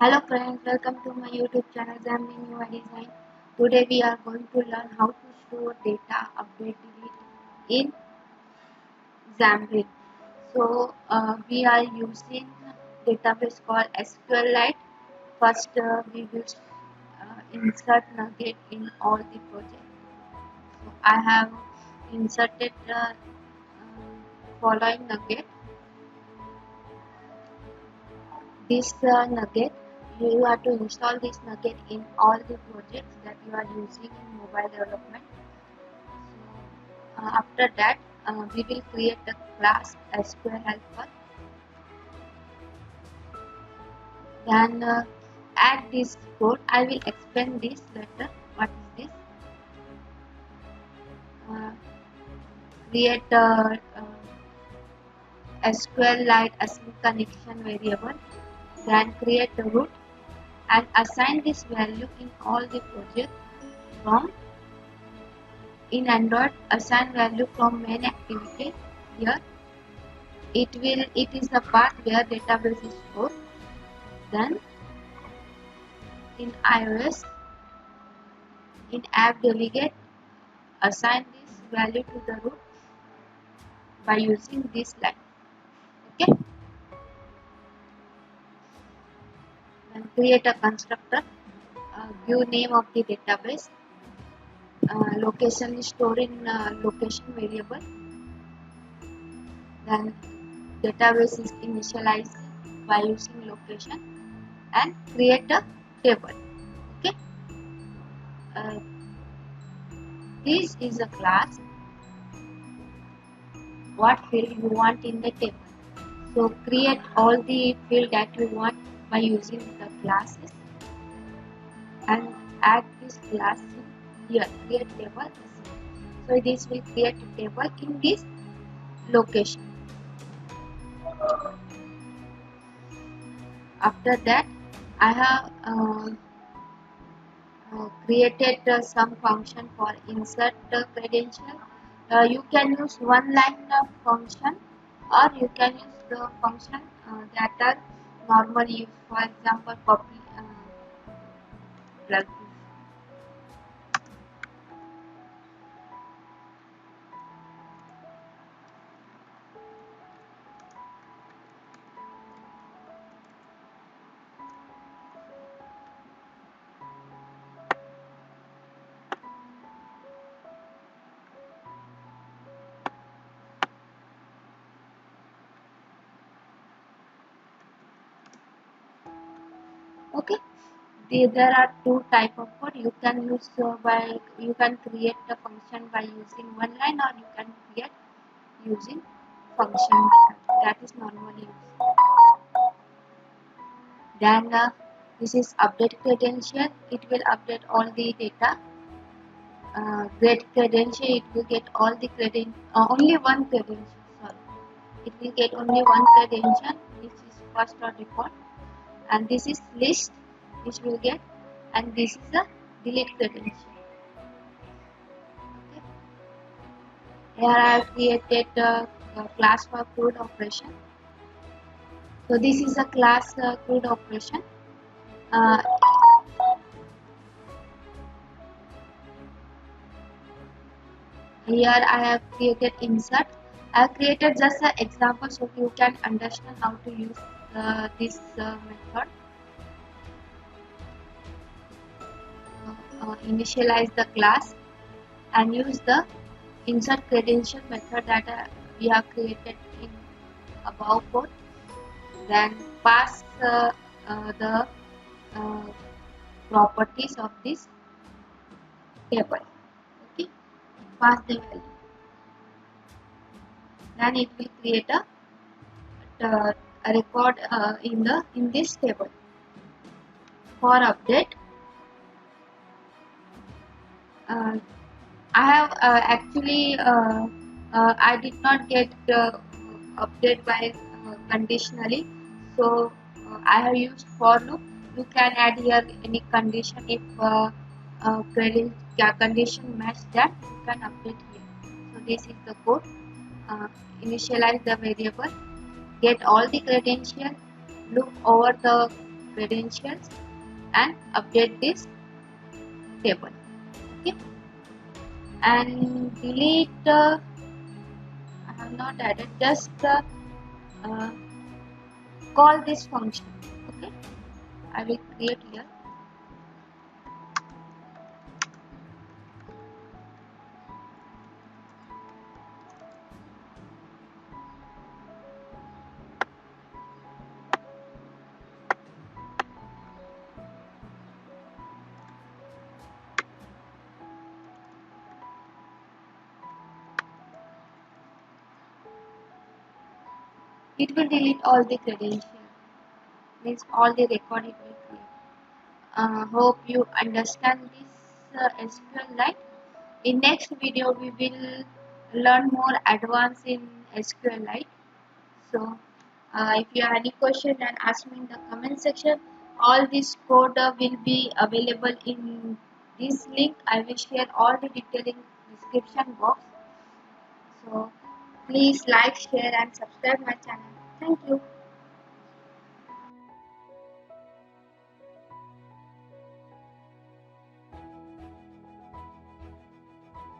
Hello friends, welcome to my YouTube channel Xamarin UI Design. Today we are going to learn how to store data, update, delete in Xamarin. So we are using database called Sqlite. First we will insert nugget in all the projects. So I have inserted following nugget. This nugget, you have to install this nugget in all the projects that you are using in mobile development. After that, we will create a class SQL helper. Then add this code. I will explain this later. What is this? Uh, create a SQLite async connection variable. Then create a root and assign this value in all the projects from in Android. Assign value from main activity. Here it is the path where database is stored. Then in iOS, in app delegate, assign this value to the root by using this line. Okay. Then create a constructor. Give name of the database. Location is stored in location variable. Then database is initialized by using location and create a table. Okay. Uh, this is a class. What field you want in the table. So create all the field that you want by using the classes and add this class here. Create table. So this will create a table in this location. After that, I have created some function for insert credential. You can use one line function or you can use the function that are normally used. For example, copy plug. Okay. There are two type of code. You can use you can create a function by using one line or you can create using function that is normally used. Then this is update credential. It will update all the data. Get credential. It will get all the credential. Only one credential. Sorry, it will get only one credential, which is first or default. And this is list, which will get, and this is a delete credential. Okay. Here I have created a class for code operation. So this is a class code operation. Uh, Here I have created insert. I have created just an example so you can understand how to use this method. Initialize the class and use the insert credential method that we have created in above code. Then pass the uh, properties of this table. Okay, pass the value. Then it will create a record in this table. For update, uh, I have actually I did not get update by conditionally, so I have used for loop. You can add here any condition if condition match that, you can update here. So this is the code. Initialize the variable, get all the credentials, look over the credentials and update this table. Okay, and delete I have not added, just uh, call this function. Okay, I will create here. It will delete all the credentials, means all the record it will create. Hope you understand this SQLite. In next video we will learn more advanced in SQLite. So if you have any question, then ask me in the comment section. All this code will be available in this link. I will share all the detail in description box. So please like, share and subscribe my channel. Thank you.